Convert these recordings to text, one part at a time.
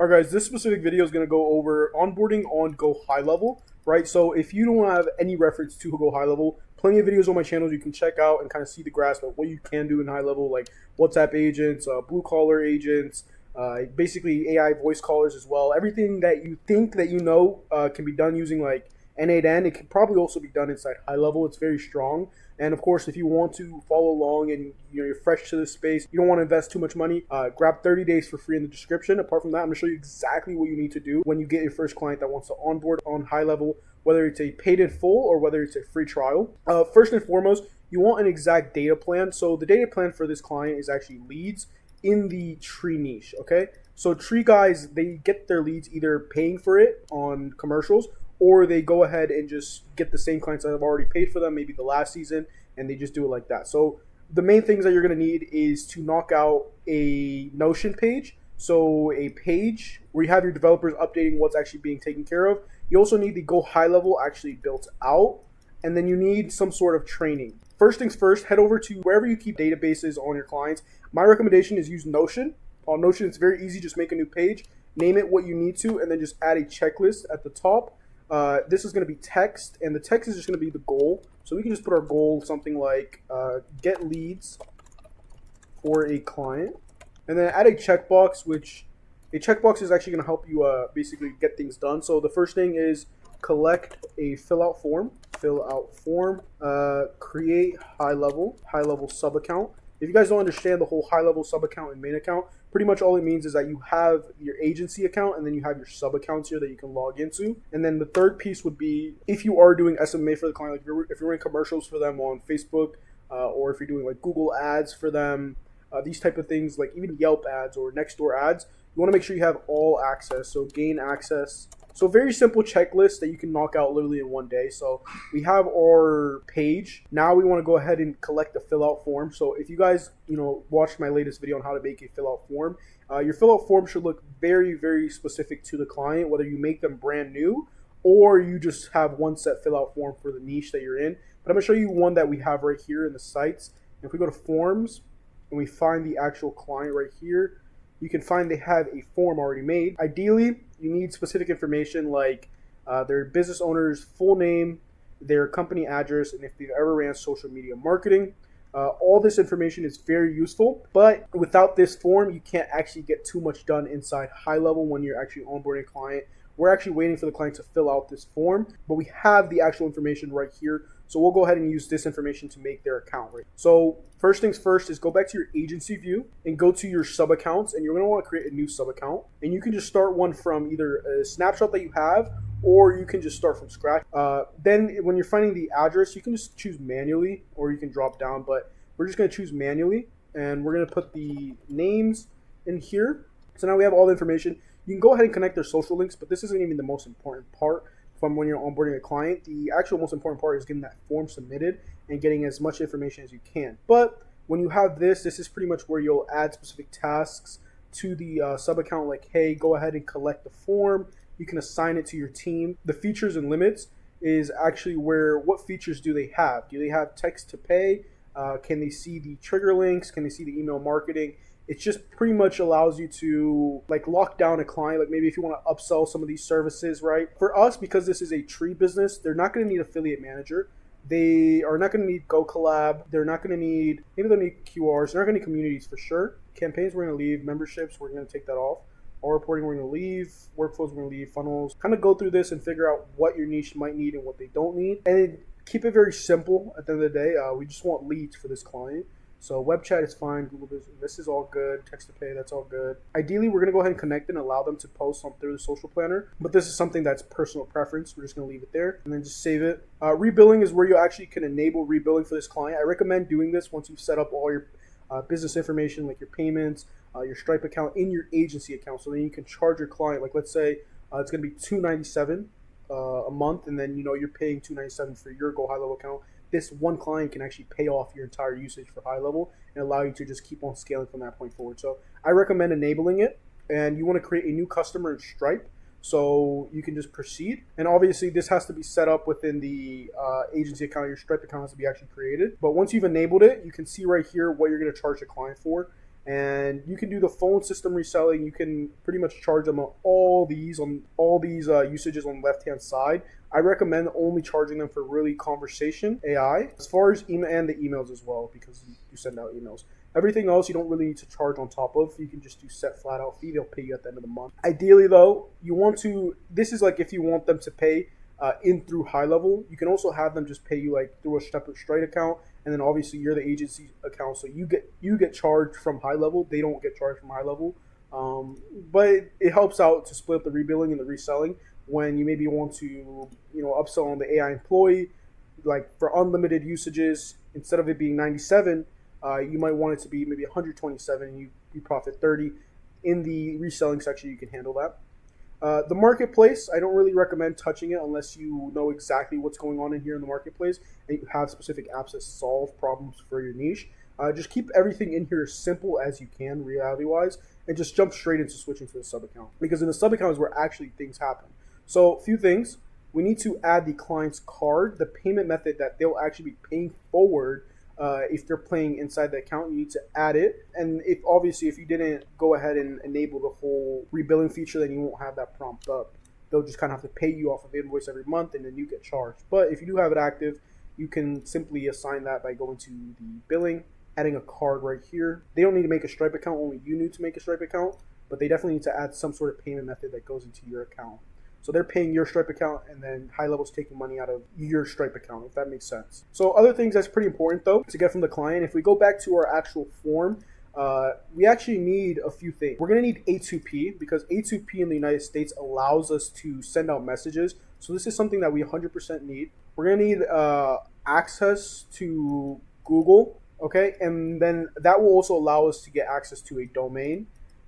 Alright guys, this specific video is going to go over onboarding on GoHighLevel, right? So if you don't have any reference to GoHighLevel, plenty of videos on my channel you can check out and kind of see the grasp of what you can do in high level, like WhatsApp agents, blue collar agents, basically AI voice callers as well. Everything that you think that you know can be done using like N8N, it can probably also be done inside HighLevel. It's very strong. And of course, if you want to follow along and you're fresh to this space, you don't want to invest too much money, grab 30 days for free in the description. Apart from that, I'm going to show you exactly what you need to do when you get your first client that wants to onboard on HighLevel, whether it's a paid in full or whether it's a free trial. First and foremost, you want an exact data plan. So the data plan for this client is actually leads in the tree niche, okay? So tree guys, they get their leads either paying for it on commercials, or they go ahead and just get the same clients that have already paid for them, maybe the last season, and they just do it like that. So the main things that you're going to need is to knock out a Notion page. So a page where you have your developers updating what's actually being taken care of. You also need the GoHighLevel actually built out, and then you need some sort of training. First things first, head over to wherever you keep databases on your clients. My recommendation is use Notion. On Notion, it's very easy. Just make a new page, name it what you need to, and then just add a checklist at the top. This is going to be text, and the text is just going to be the goal. So we can just put our goal something like get leads for a client, and then add a checkbox, which a checkbox is actually going to help you basically get things done. So the first thing is collect a fill out form, create high-level sub account. If you guys don't understand the whole high-level sub account and main account, pretty much all it means is that you have your agency account and then you have your sub accounts here that you can log into. And then the third piece would be if you are doing SMA for the client, like if you're running commercials for them on Facebook, or if you're doing like Google ads for them, these type of things, like even Yelp ads or Nextdoor ads, you want to make sure you have all access. So gain access. So very simple checklist that you can knock out literally in one day. So we have our page. Now we want to go ahead and collect the fill out form. So if you guys, watched my latest video on how to make a fill out form, your fill out form should look very, very specific to the client, whether you make them brand new or you just have one set fill out form for the niche that you're in. But I'm going to show you one that we have right here in the sites. If we go to forms and we find the actual client right here, you can find they have a form already made. Ideally, you need specific information like their business owner's full name, their company address, and if they've ever ran social media marketing. All this information is very useful, but without this form, you can't actually get too much done inside HighLevel when you're actually onboarding a client. We're actually waiting for the client to fill out this form, but we have the actual information right here. So we'll go ahead and use this information to make their account. Right? So first things first is go back to your agency view and go to your sub accounts, and you're going to want to create a new sub account. And you can just start one from either a snapshot that you have, or you can just start from scratch. Then when you're finding the address, you can just choose manually, or you can drop down, but we're just going to choose manually, and we're going to put the names in here. So now we have all the information. You can go ahead and connect their social links, but this isn't even the most important part from when you're onboarding a client. The actual most important part is getting that form submitted and getting as much information as you can. But when you have this is pretty much where you'll add specific tasks to the sub account, like, hey, go ahead and collect the form. You can assign it to your team. The features and limits is actually where, what features do they have? Do they have text to pay? Can they see the trigger links? Can they see the email marketing? It just pretty much allows you to like lock down a client. Like maybe if you want to upsell some of these services, right? For us, because this is a tree business, they're not going to need affiliate manager. They are not going to need GoCollab. They're not going to need, maybe they'll need QRs. They're not going to need communities for sure. Campaigns, we're going to leave. Memberships, we're going to take that off. All reporting, we're going to leave. Workflows, we're going to leave. Funnels. Kind of go through this and figure out what your niche might need and what they don't need. And keep it very simple at the end of the day. We just want leads for this client. So web chat is fine, Google Business, this is all good, text to pay, that's all good. Ideally, we're going to go ahead and connect and allow them to post on through the social planner, but this is something that's personal preference. We're just going to leave it there and then just save it. Rebilling is where you actually can enable rebilling for this client. I recommend doing this once you've set up all your business information, like your payments, your Stripe account in your agency account, so then you can charge your client. Like let's say it's going to be $297 a month, and then you're paying $297 for your GoHighLevel account. This one client can actually pay off your entire usage for HighLevel and allow you to just keep on scaling from that point forward. So I recommend enabling it, and you want to create a new customer in Stripe so you can just proceed. And obviously this has to be set up within the agency account. Your Stripe account has to be actually created. But once you've enabled it, you can see right here what you're going to charge the client for. And you can do the phone system reselling. You can pretty much charge them on all these usages on the left hand side. I recommend only charging them for really conversation AI, as far as email and the emails as well, because you send out emails. Everything else you don't really need to charge on top of. You can just do set flat out fee. They'll pay you at the end of the month. Ideally though, you want to, this is like if you want them to pay in through HighLevel. You can also have them just pay you like through a separate Straight account, and then obviously you're the agency account, so you get charged from HighLevel. They don't get charged from HighLevel, but it helps out to split up the rebilling and the reselling when you maybe want to upsell on the AI employee, like for unlimited usages. Instead of it being 97, you might want it to be maybe 127, and you profit 30. In the reselling section, you can handle that. The marketplace, I don't really recommend touching it unless you know exactly what's going on in here in the marketplace and you have specific apps that solve problems for your niche. Just keep everything in here as simple as you can, reality-wise, and just jump straight into switching to the sub-account. Because in the sub-account is where actually things happen. So, a few things. We need to add the client's card, the payment method that they'll actually be paying forward. If they're playing inside the account, you need to add it. And if you didn't go ahead and enable the whole rebilling feature, then you won't have that prompt up. They'll just kind of have to pay you off of the invoice every month, and then you get charged. But if you do have it active, you can simply assign that by going to the billing, adding a card right here. They don't need to make a Stripe account, only you need to make a Stripe account, but they definitely need to add some sort of payment method that goes into your account. So they're paying your Stripe account, and then HighLevel's taking money out of your Stripe account, if that makes sense. So other things that's pretty important, though, to get from the client, if we go back to our actual form, we actually need a few things. We're going to need A2P, because A2P in the United States allows us to send out messages. So this is something that we 100% need. We're going to need access to Google, okay? And then that will also allow us to get access to a domain.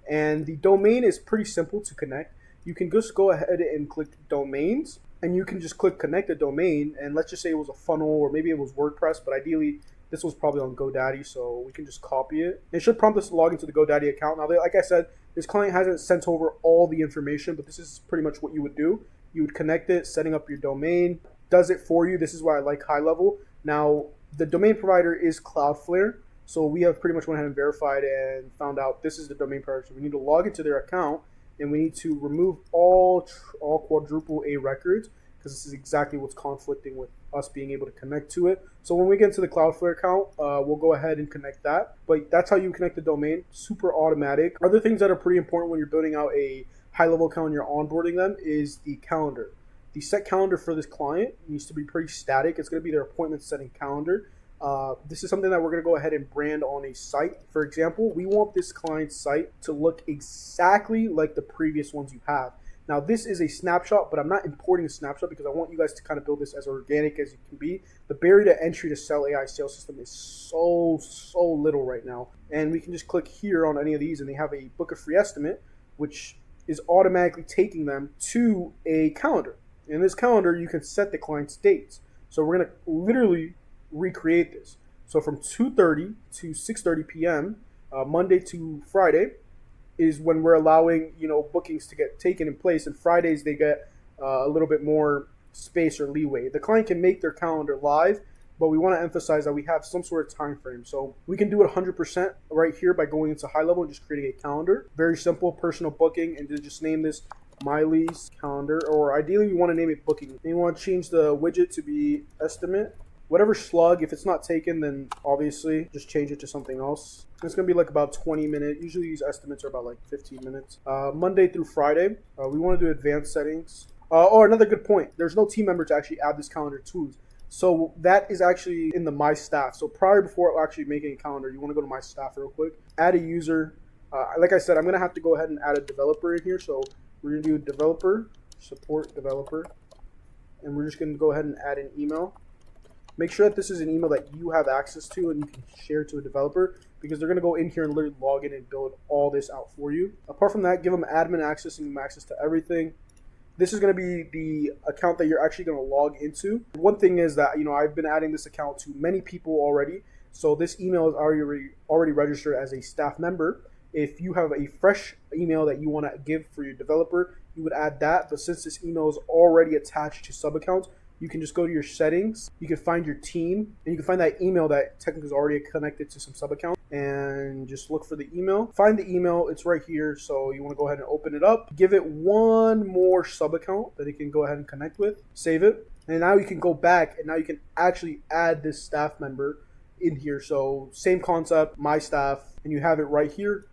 And the domain is pretty simple to connect. You can just go ahead and click domains, and you can just click connect a domain. And let's just say it was a funnel, or maybe it was WordPress, but ideally this was probably on GoDaddy, so we can just copy it. It should prompt us to log into the GoDaddy account. Now, like I said, this client hasn't sent over all the information, but this is pretty much what you would do. You would connect it, setting up your domain, does it for you. This is why I like HighLevel. Now, the domain provider is Cloudflare, so we have pretty much went ahead and verified and found out this is the domain provider. So we need to log into their account, and we need to remove all quadruple A records, because this is exactly what's conflicting with us being able to connect to it. So when we get into the Cloudflare account, we'll go ahead and connect that. But that's how you connect the domain, super automatic. Other things that are pretty important when you're building out a HighLevel account and you're onboarding them is the calendar. The set calendar for this client needs to be pretty static. It's going to be their appointment setting calendar. This is something that we're going to go ahead and brand on a site. For example, we want this client's site to look exactly like the previous ones you have. Now, this is a snapshot, but I'm not importing a snapshot because I want you guys to kind of build this as organic as you can be. The barrier to entry to sell AI sales system is so little right now. And we can just click here on any of these, and they have a book a free estimate, which is automatically taking them to a calendar. In this calendar, you can set the client's dates. So we're going to literally recreate this. So from 2:30 to 6:30 p.m., Monday to Friday, is when we're allowing bookings to get taken in place, and Fridays they get a little bit more space or leeway. The client can make their calendar live, but we want to emphasize that we have some sort of time frame. So we can do it 100% right here by going into HighLevel and just creating a calendar. Very simple, personal booking, and then just name this Miley's calendar, or ideally we want to name it booking. And you want to change the widget to be estimate. Whatever slug, if it's not taken, then obviously just change it to something else. It's going to be like about 20 minutes. Usually these estimates are about like 15 minutes. Monday through Friday, we want to do advanced settings. Another good point. There's no team member to actually add this calendar to. So that is actually in the My Staff. So before actually making a calendar, you want to go to My Staff real quick. Add a user. Like I said, I'm going to have to go ahead and add a developer in here. So we're going to do developer, support developer. And we're just going to go ahead and add an email. Make sure that this is an email that you have access to and you can share to a developer, because they're going to go in here and literally log in and build all this out for you. Apart from that, give them admin access and give them access to everything. This is going to be the account that you're actually going to log into. One thing is that, I've been adding this account to many people already. So this email is already registered as a staff member. If you have a fresh email that you want to give for your developer, you would add that. But since this email is already attached to sub accounts, you can just go to your settings, you can find your team, and you can find that email that technically is already connected to some sub account, and just look for the email. Find the email, it's right here. So you want to go ahead and open it up, give it one more sub account that it can go ahead and connect with, save it. And now you can go back and now you can actually add this staff member in here. So same concept, my staff, and you have it right here.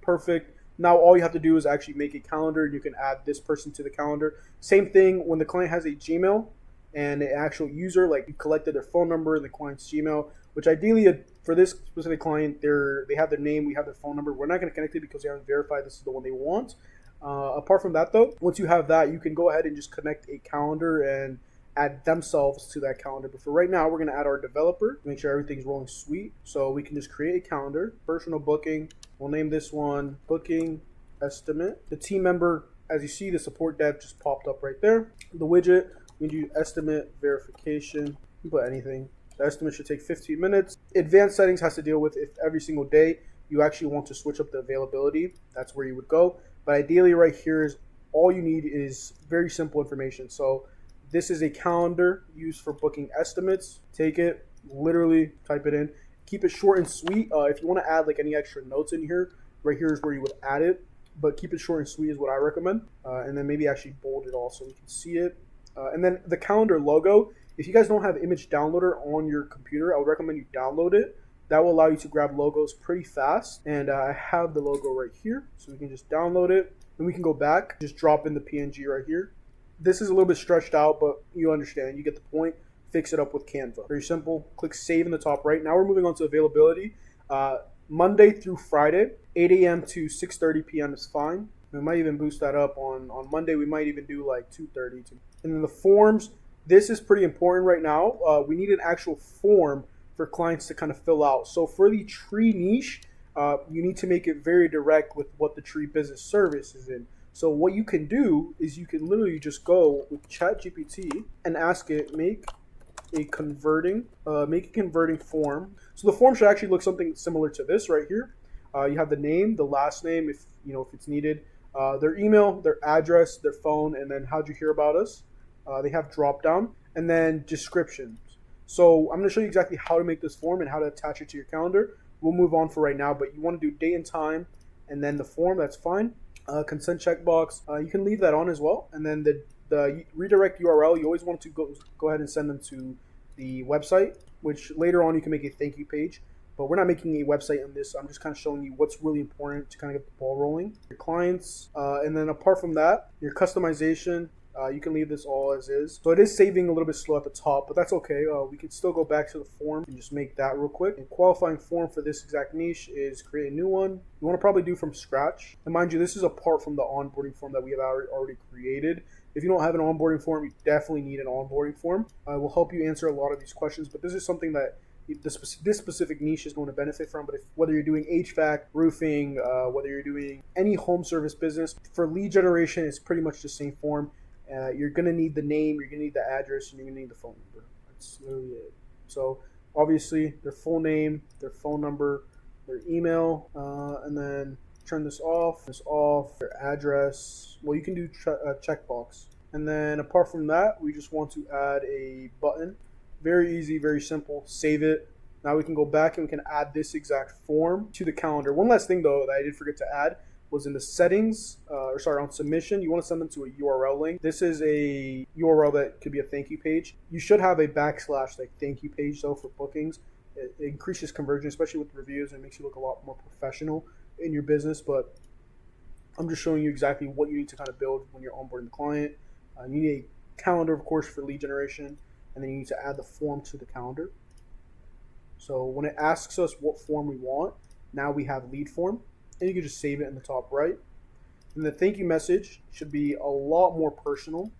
Perfect. Now all you have to do is actually make a calendar. You can add this person to the calendar. Same thing when the client has a Gmail and an actual user, like you collected their phone number in the client's Gmail, which ideally for this specific client, they have their name, we have their phone number. We're not going to connect it because they haven't verified this is the one they want. Apart from that though, once you have that, you can go ahead and just connect a calendar and add themselves to that calendar. But for right now, we're going to add our developer, make sure everything's rolling sweet. So we can just create a calendar, personal booking. We'll name this one booking estimate. The team member, as you see, the support dev just popped up right there. The widget, we do estimate verification. You can put anything. The estimate should take 15 minutes. Advanced settings has to deal with if every single day you actually want to switch up the availability. That's where you would go. But ideally right here is all you need is very simple information. So this is a calendar used for booking estimates. Take it, literally type it in. Keep it short and sweet. If you want to add like any extra notes in here, right here is where you would add it. But keep it short and sweet is what I recommend. And then maybe actually bold it all so we can see it. And then the calendar logo. If you guys don't have image downloader on your computer, I would recommend you download it. That will allow you to grab logos pretty fast. And I have the logo right here. So we can just download it. And we can go back, just drop in the PNG right here. This is a little bit stretched out, but you understand. You get the point. Fix it up with Canva. Very simple. Click save in the top right. Now we're moving on to availability. Monday through Friday, 8 a.m. to 6:30 p.m. is fine. We might even boost that up on Monday. We might even do like 2:30. And then the forms. This is pretty important right now. We need an actual form for clients to kind of fill out. So for the tree niche, you need to make it very direct with what the tree business service is in. So what you can do is you can literally just go with ChatGPT and ask it, make a converting form. So the form should actually look something similar to this right here. You have the name, the last name, if it's needed, their email, their address, their phone, and then how'd you hear about us? They have drop down, and then descriptions. So I'm going to show you exactly how to make this form and how to attach it to your calendar. We'll move on for right now, but you want to do date and time, and then the form. That's fine. Consent checkbox. You can leave that on as well, and then the redirect URL. You always want to go ahead and send them to the website, which later on you can make a thank you page. But we're not making a website on this. I'm just kind of showing you what's really important to kind of get the ball rolling. Your clients, and then apart from that, your customization. You can leave this all as is. So it is saving a little bit slow at the top, but that's okay. We can still go back to the form and just make that real quick. And qualifying form for this exact niche is create a new one. You want to probably do from scratch. And mind you, this is apart from the onboarding form that we have already created. If you don't have an onboarding form, you definitely need an onboarding form. It will help you answer a lot of these questions, but this is something that this specific niche is going to benefit from. But whether you're doing HVAC, roofing, whether you're doing any home service business, for lead generation, it's pretty much the same form. You're going to need the name, you're going to need the address, and you're going to need the phone number. That's literally it. So obviously their full name, their phone number, their email, and then turn this off, their address. Well, you can do a checkbox. And then apart from that, we just want to add a button. Very easy, very simple. Save it. Now we can go back and we can add this exact form to the calendar. One last thing though that I did forget to add was in the settings, on submission, you want to send them to a URL link. This is a URL that could be a thank you page. You should have a / like thank you page though for bookings. It increases conversion, especially with reviews, and it makes you look a lot more professional in your business. But I'm just showing you exactly what you need to kind of build when you're onboarding the client. You need a calendar, of course, for lead generation, and then you need to add the form to the calendar. So when it asks us what form we want, now we have lead form. And you can just save it in the top right. And the thank you message should be a lot more personal.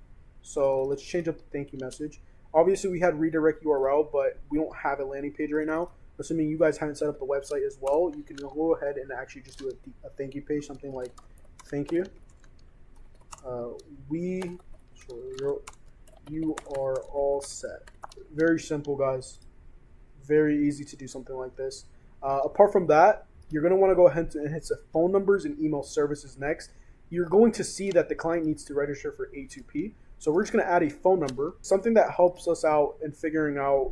So let's change up the thank you message. Obviously, we had redirect URL, but we don't have a landing page right now. Assuming you guys haven't set up the website as well, you can go ahead and actually just do a thank you page, something like thank you. You are all set. Very simple, guys. Very easy to do something like this. Apart from that, you're going to want to go ahead and hit the phone numbers and email services next. You're going to see that the client needs to register for A2P. So we're just going to add a phone number, something that helps us out in figuring out,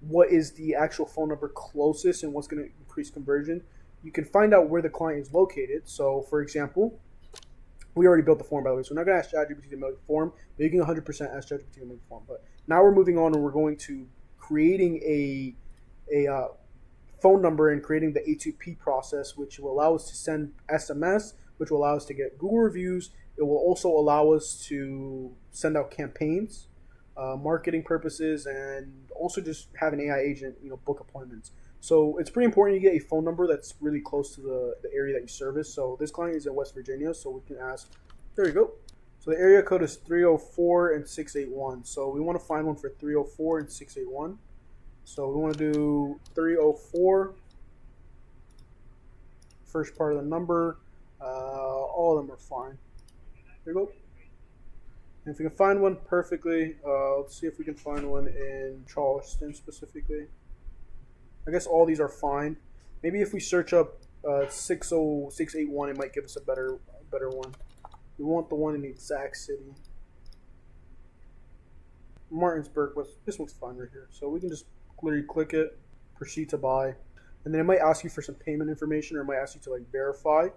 what is the actual phone number closest and what's going to increase conversion, you can find out where the client is located. So, for example, we already built the form, by the way, so we're not going to ask ChatGPT to make the form, but you can 100% ask ChatGPT to make the form. But now we're moving on, and we're going to creating a phone number and creating the A2P process, which will allow us to send SMS, which will allow us to get Google reviews. It will also allow us to send out campaigns, marketing purposes, and also just have an AI agent, book appointments. So it's pretty important you get a phone number that's really close to the area that you service. So this client is in West Virginia, so we can ask, there you go. So the area code is 304 and 681. So we want to find one for 304 and 681. So we want to do 304, first part of the number. All of them are fine. There you go. And if we can find one perfectly, let's see if we can find one in Charleston specifically. I guess all these are fine. Maybe if we search up 60681, it might give us a better one. We want the one in the exact city. Martinsburg this looks fine right here. So we can just literally click it, proceed to buy, and then it might ask you for some payment information, or it might ask you to verify,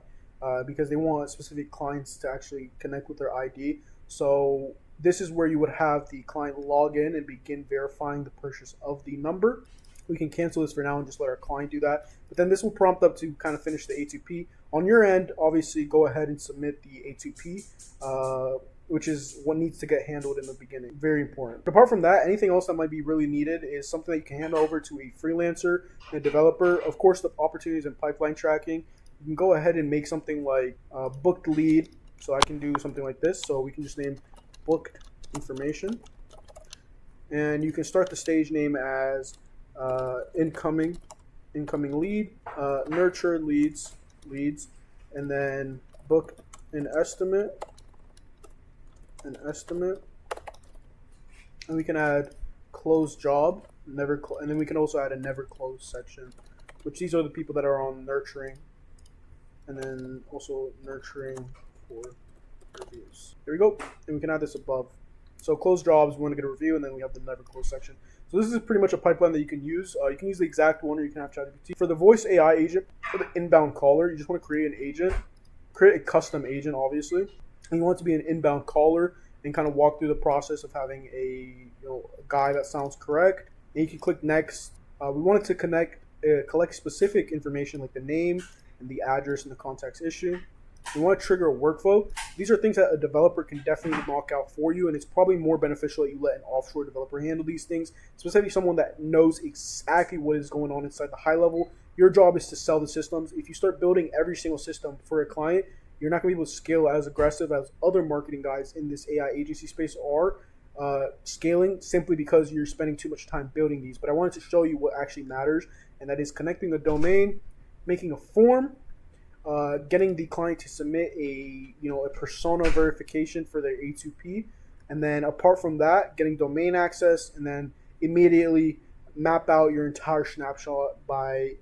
because they want specific clients to actually connect with their ID. So this is where you would have the client log in and begin verifying the purchase of the number. We can cancel this for now and just let our client do that. But then this will prompt up to kind of finish the A2P. On your end, obviously, go ahead and submit the A2P, which is what needs to get handled in the beginning. Very important. Apart from that, anything else that might be really needed is something that you can hand over to a freelancer, a developer. Of course, the opportunities and pipeline tracking. You can go ahead and make something like booked lead. So I can do something like this. So we can just name booked information. And you can start the stage name as incoming lead, nurture leads, and then book an estimate, and we can add close job, and then we can also add a never close section, which these are the people that are on nurturing, and then also nurturing for reviews. There we go, and we can add this above. So close jobs, we want to get a review, and then we have the never close section. So this is pretty much a pipeline that you can use. You can use the exact one, or you can have ChatGPT. For the voice AI agent, for the inbound caller, you just want to create an agent, create a custom agent, obviously. And you want it to be an inbound caller and kind of walk through the process of having a guy that sounds correct. And you can click next. We want it to collect specific information like the name and the address and the contacts issue. We want to trigger a workflow. These are things that a developer can definitely knock out for you, and it's probably more beneficial that you let an offshore developer handle these things, specifically someone that knows exactly what is going on inside the high level. Your job is to sell the systems. If you start building every single system for a client, you're not going to be able to scale as aggressive as other marketing guys in this AI agency space are scaling, simply because you're spending too much time building these. But I wanted to show you what actually matters, and that is connecting a domain, making a form, getting the client to submit a persona verification for their A2P, and then apart from that, getting domain access, and then immediately map out your entire snapshot by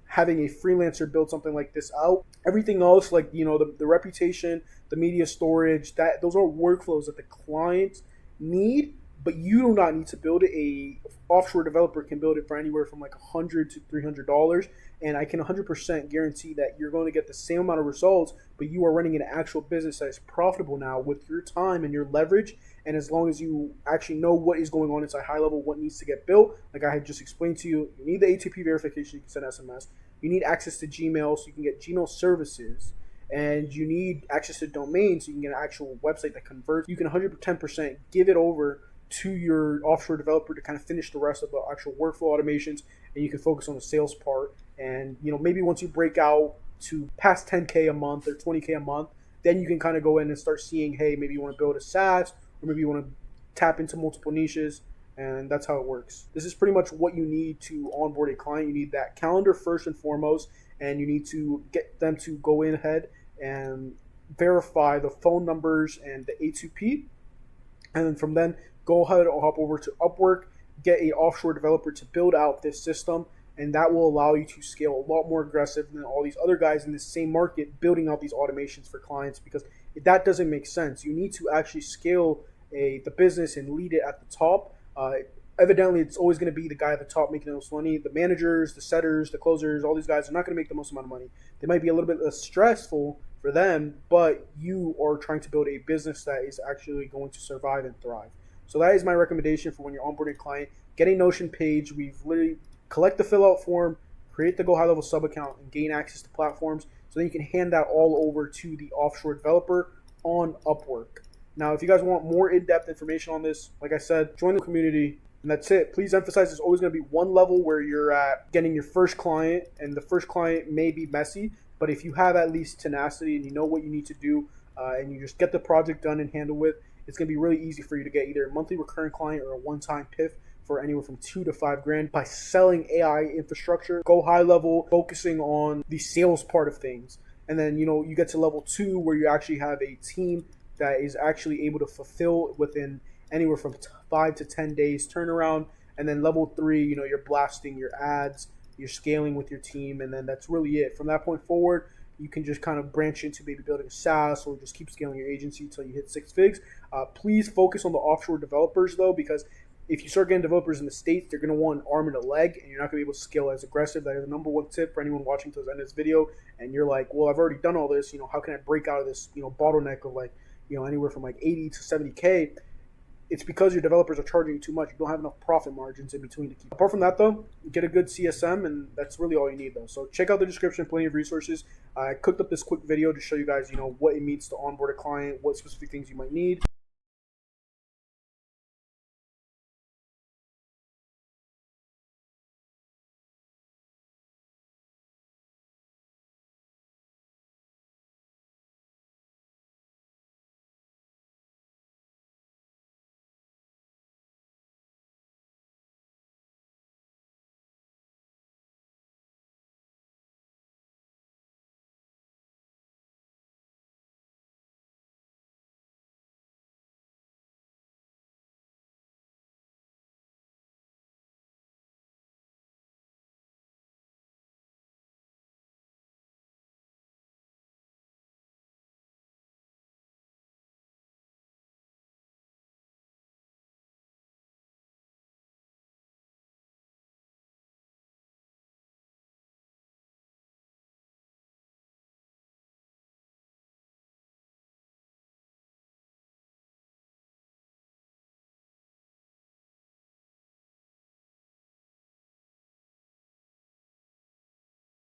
having a freelancer build something like this out. Everything else, like the reputation, the media storage, those are workflows that the client need, but you do not need to build it. A offshore developer can build it for anywhere from like $100 to $300, and I can 100% guarantee that you're going to get the same amount of results, but you are running an actual business that is profitable now with your time and your leverage. And as long as you actually know what is going on inside HighLevel, what needs to get built, like I had just explained to you, you need the A2P verification, you can send SMS. You need access to Gmail so you can get Gmail services, and you need access to domains so you can get an actual website that converts. You can 110% give it over to your offshore developer to kind of finish the rest of the actual workflow automations, and you can focus on the sales part. And maybe once you break out to past 10K a month or 20K a month, then you can kind of go in and start seeing, hey, maybe you want to build a SaaS, or maybe you want to tap into multiple niches, and that's how it works. This is pretty much what you need to onboard a client. You need that calendar first and foremost, and you need to get them to go in ahead and verify the phone numbers and the A2P, and then from then go ahead and hop over to Upwork, get an offshore developer to build out this system, and that will allow you to scale a lot more aggressive than all these other guys in the same market building out these automations for clients, because that doesn't make sense. You need to actually scale the business and lead it at the top. evidently it's always going to be the guy at the top making the most money. The managers, the setters, the closers, all these guys are not going to make the most amount of money. They might be a little bit less stressful for them, but you are trying to build a business that is actually going to survive and thrive. So that is my recommendation for when you're onboarding a client. Get a Notion page. We've literally collect the fill out form, create the GoHighLevel sub account, and gain access to platforms so then you can hand that all over to the offshore developer on Upwork. Now, if you guys want more in-depth information on this, like I said, join the community. And that's it. Please emphasize there's always going to be one level where you're at getting your first client, and the first client may be messy, but if you have at least tenacity and you know what you need to do, and you just get the project done and handle with, it's going to be really easy for you to get either a monthly recurring client or a one-time PIF for anywhere from $2 to $5 grand by selling AI infrastructure. Go high level, focusing on the sales part of things. And then, you get to level 2 where you actually have a team that is actually able to fulfill within anywhere from 5 to 10 days turnaround. And then level 3, you're blasting your ads, you're scaling with your team, and then that's really it. From that point forward, you can just kind of branch into maybe building a SaaS or just keep scaling your agency until you hit 6 figs. Please focus on the offshore developers though, because if you start getting developers in the States, they're going to want an arm and a leg, and you're not going to be able to scale as aggressive. That is the number one tip for anyone watching to the end of this video. And you're like, well, I've already done all this. How can I break out of this, bottleneck of anywhere from 80 to 70K? It's because your developers are charging you too much. You don't have enough profit margins in between to keep. Apart from that, though, get a good CSM, and that's really all you need, though. So check out the description, plenty of resources. I cooked up this quick video to show you guys, what it means to onboard a client, what specific things you might need.